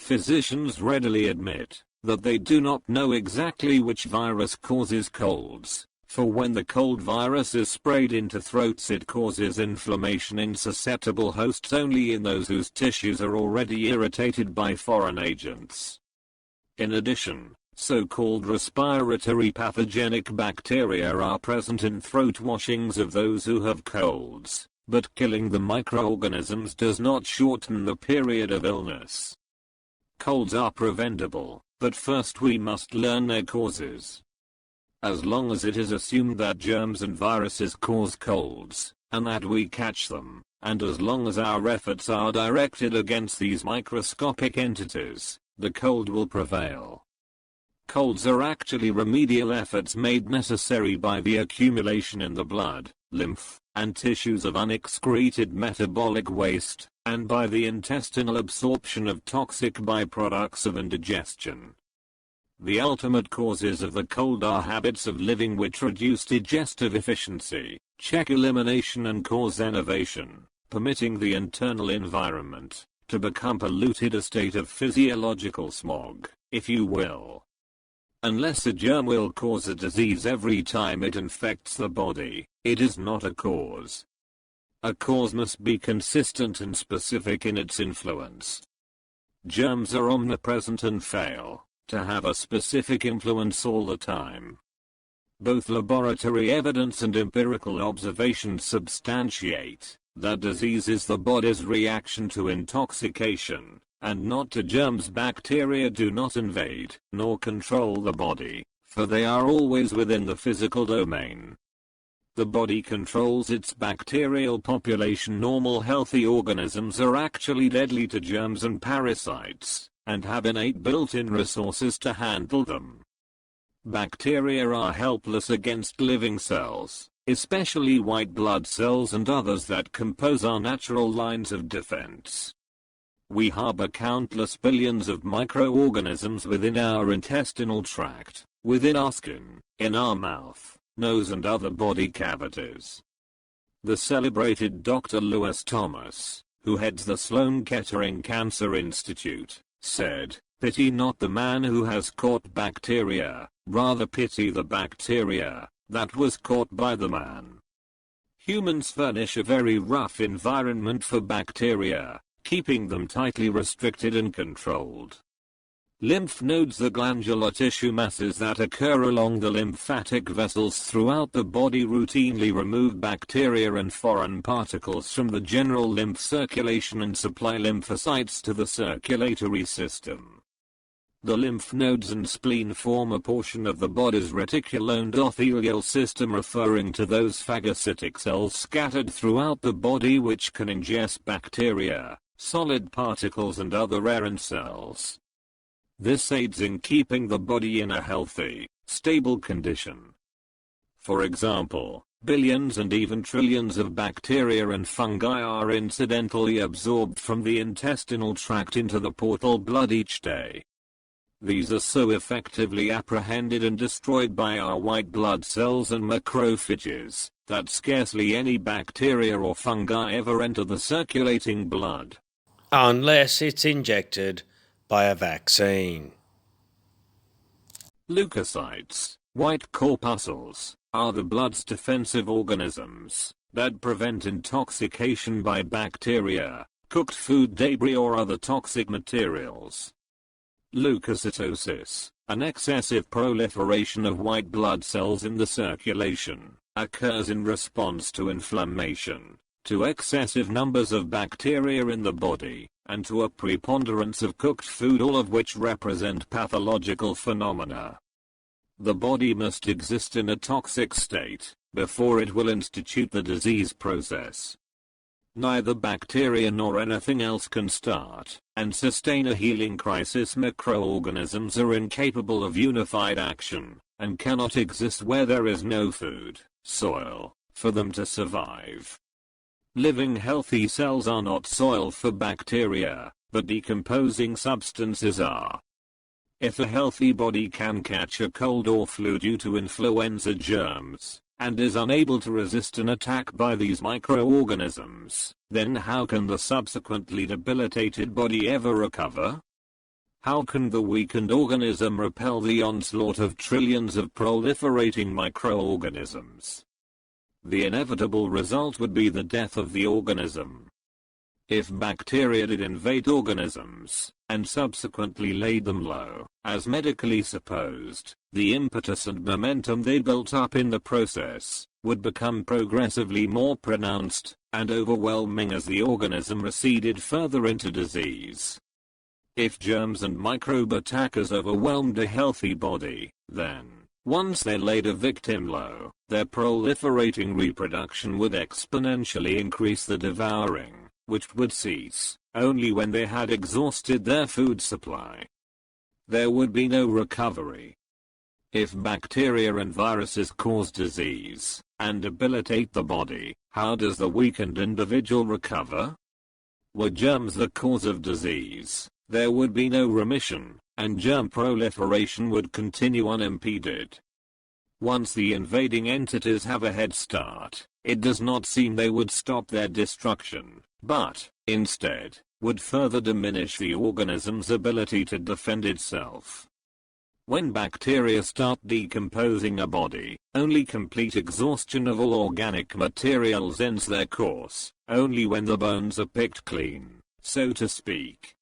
Physicians readily admit that they do not know exactly which virus causes colds, for when the cold virus is sprayed into throats it causes inflammation in susceptible hosts only in those whose tissues are already irritated by foreign agents. In addition, so-called respiratory pathogenic bacteria are present in throat washings of those who have colds, but killing the microorganisms does not shorten the period of illness. Colds are preventable, but first we must learn their causes. As long as it is assumed that germs and viruses cause colds, and that we catch them, and as long as our efforts are directed against these microscopic entities, the cold will prevail. Colds are actually remedial efforts made necessary by the accumulation in the blood, lymph, and tissues of unexcreted metabolic waste, and by the intestinal absorption of toxic byproducts of indigestion. The ultimate causes of the cold are habits of living which reduce digestive efficiency, check elimination and cause enervation, permitting the internal environment to become polluted, a state of physiological smog, if you will. Unless a germ will cause a disease every time it infects the body, it is not a cause. A cause must be consistent and specific in its influence. Germs are omnipresent and fail to have a specific influence all the time. Both laboratory evidence and empirical observation substantiate that disease is the body's reaction to intoxication, and not to germs. Bacteria do not invade nor control the body, for they are always within the physical domain. The body controls its bacterial population. Normal healthy organisms are actually deadly to germs and parasites, and have innate built-in resources to handle them. Bacteria are helpless against living cells, especially white blood cells and others that compose our natural lines of defense. We harbor countless billions of microorganisms within our intestinal tract, within our skin, in our mouth, nose and other body cavities. The celebrated Dr. Lewis Thomas, who heads the Sloan Kettering Cancer Institute, said, "Pity not the man who has caught bacteria, rather pity the bacteria that was caught by the man." Humans furnish a very rough environment for bacteria, keeping them tightly restricted and controlled. Lymph nodes, the glandular tissue masses that occur along the lymphatic vessels throughout the body, routinely remove bacteria and foreign particles from the general lymph circulation and supply lymphocytes to the circulatory system. The lymph nodes and spleen form a portion of the body's reticuloendothelial system, referring to those phagocytic cells scattered throughout the body which can ingest bacteria, solid particles and other errant cells. This aids in keeping the body in a healthy, stable condition. For example, billions and even trillions of bacteria and fungi are incidentally absorbed from the intestinal tract into the portal blood each day. These are so effectively apprehended and destroyed by our white blood cells and macrophages that scarcely any bacteria or fungi ever enter the circulating blood. Unless it's injected by a vaccine. Leukocytes, white corpuscles, are the blood's defensive organisms that prevent intoxication by bacteria, cooked food debris or other toxic materials. Leukocytosis, an excessive proliferation of white blood cells in the circulation, occurs in response to inflammation, to excessive numbers of bacteria in the body, and to a preponderance of cooked food, all of which represent pathological phenomena. The body must exist in a toxic state before it will institute the disease process. Neither bacteria nor anything else can start and sustain a healing crisis. Microorganisms are incapable of unified action and cannot exist where there is no food, soil, for them to survive. Living healthy cells are not soil for bacteria, but decomposing substances are. If a healthy body can catch a cold or flu due to influenza germs, and is unable to resist an attack by these microorganisms, then how can the subsequently debilitated body ever recover? How can the weakened organism repel the onslaught of trillions of proliferating microorganisms? The inevitable result would be the death of the organism. If bacteria did invade organisms, and subsequently laid them low, as medically supposed, the impetus and momentum they built up in the process would become progressively more pronounced and overwhelming as the organism receded further into disease. If germs and microbe attackers overwhelmed a healthy body, then, once they laid a victim low, their proliferating reproduction would exponentially increase the devouring, which would cease only when they had exhausted their food supply. There would be no recovery. If bacteria and viruses cause disease and debilitate the body, how does the weakened individual recover? Were germs the cause of disease, there would be no remission, and germ proliferation would continue unimpeded. Once the invading entities have a head start, it does not seem they would stop their destruction, but, instead, would further diminish the organism's ability to defend itself. When bacteria start decomposing a body, only complete exhaustion of all organic materials ends their course, only when the bones are picked clean, so to speak.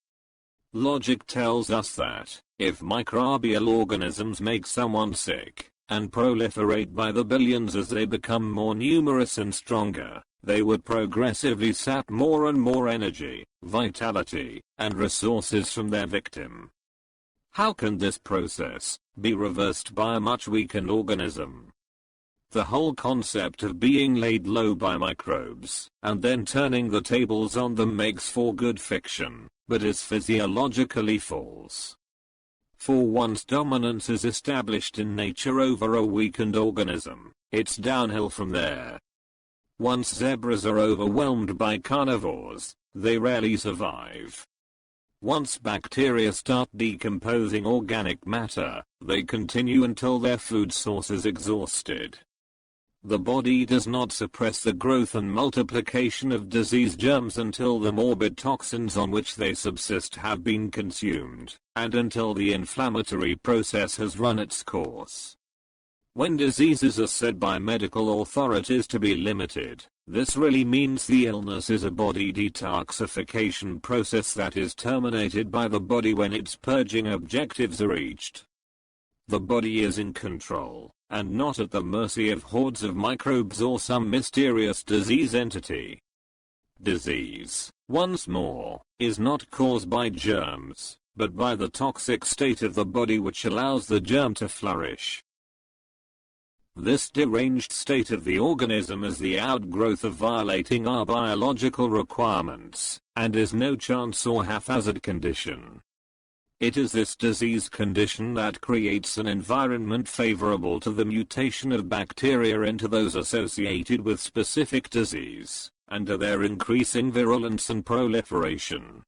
Logic tells us that, if microbial organisms make someone sick, and proliferate by the billions as they become more numerous and stronger, they would progressively sap more and more energy, vitality, and resources from their victim. How can this process be reversed by a much weakened organism? The whole concept of being laid low by microbes, and then turning the tables on them makes for good fiction, but is physiologically false. For once dominance is established in nature over a weakened organism, it's downhill from there. Once zebras are overwhelmed by carnivores, they rarely survive. Once bacteria start decomposing organic matter, they continue until their food source is exhausted. The body does not suppress the growth and multiplication of disease germs until the morbid toxins on which they subsist have been consumed, and until the inflammatory process has run its course. When diseases are said by medical authorities to be limited, this really means the illness is a body detoxification process that is terminated by the body when its purging objectives are reached. The body is in control, and not at the mercy of hordes of microbes or some mysterious disease entity. Disease, once more, is not caused by germs, but by the toxic state of the body which allows the germ to flourish. This deranged state of the organism is the outgrowth of violating our biological requirements, and is no chance or haphazard condition. It is this disease condition that creates an environment favorable to the mutation of bacteria into those associated with specific disease, and to their increasing virulence and proliferation.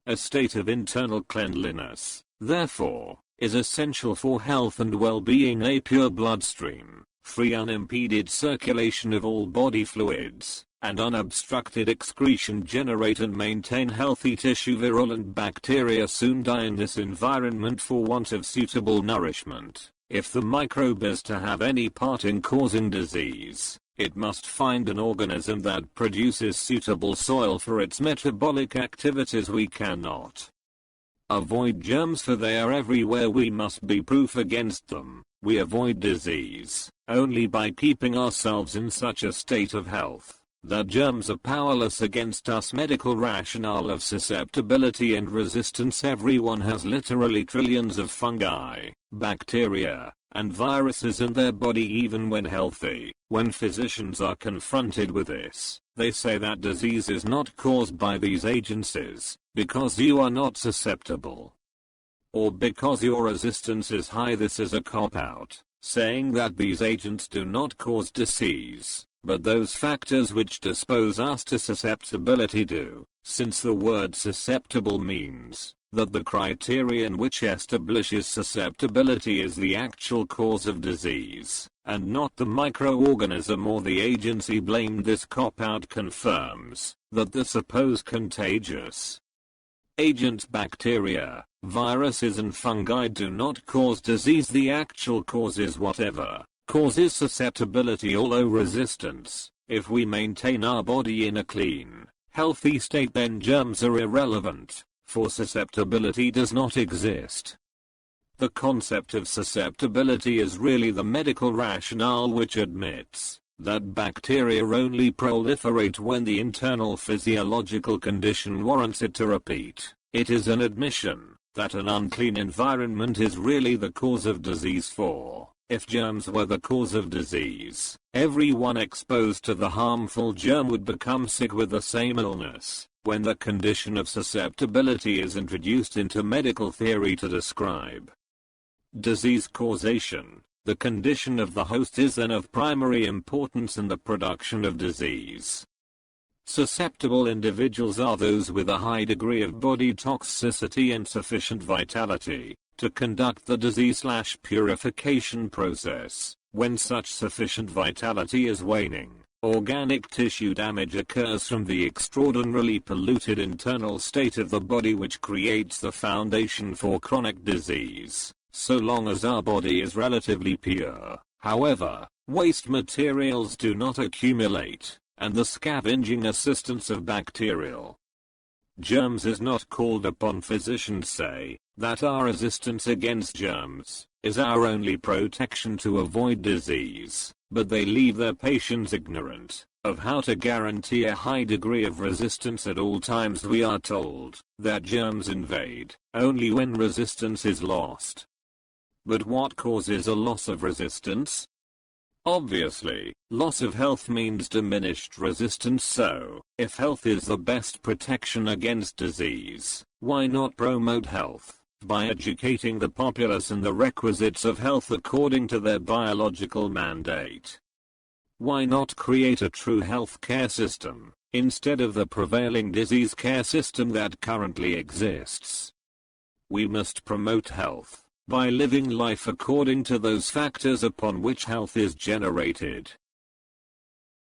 A state of internal cleanliness, therefore, is essential for health and well-being. A pure bloodstream, free unimpeded circulation of all body fluids, and unobstructed excretion generate and maintain healthy tissue. Virulent bacteria soon die in this environment for want of suitable nourishment. If the microbe is to have any part in causing disease, it must find an organism that produces suitable soil for its metabolic activities. We cannot avoid germs, for they are everywhere. We must be proof against them. We avoid disease only by keeping ourselves in such a state of health that germs are powerless against us. Medical rationale of susceptibility and resistance. Everyone has literally trillions of fungi, bacteria, and viruses in their body even when healthy. When physicians are confronted with this, they say that disease is not caused by these agencies, because you are not susceptible, or because your resistance is high. This is a cop-out, saying that these agents do not cause disease, but those factors which dispose us to susceptibility do, since the word susceptible means that the criterion which establishes susceptibility is the actual cause of disease, and not the microorganism or the agency blamed. This cop-out confirms that the supposed contagious agents, bacteria, Viruses and fungi do not cause disease. The actual cause is whatever causes susceptibility or low resistance. If we maintain our body in a clean, healthy state, then germs are irrelevant, for susceptibility does not exist. The concept of susceptibility is really the medical rationale which admits that bacteria only proliferate when the internal physiological condition warrants it to repeat. It is an admission that an unclean environment is really the cause of disease, for if germs were the cause of disease, everyone exposed to the harmful germ would become sick with the same illness. When the condition of susceptibility is introduced into medical theory to describe disease causation, the condition of the host is then of primary importance in the production of disease. Susceptible individuals are those with a high degree of body toxicity and sufficient vitality to conduct the disease/purification process. When such sufficient vitality is waning, organic tissue damage occurs from the extraordinarily polluted internal state of the body, which creates the foundation for chronic disease. So long as our body is relatively pure, however, waste materials do not accumulate, and the scavenging assistance of bacterial germs is not called upon. Physicians say that our resistance against germs is our only protection to avoid disease, but they leave their patients ignorant of how to guarantee a high degree of resistance at all times. We are told that germs invade only when resistance is lost. But what causes a loss of resistance? Obviously, loss of health means diminished resistance. So, if health is the best protection against disease, why not promote health by educating the populace in the requisites of health according to their biological mandate? Why not create a true health care system instead of the prevailing disease care system that currently exists? We must promote health by living life according to those factors upon which health is generated.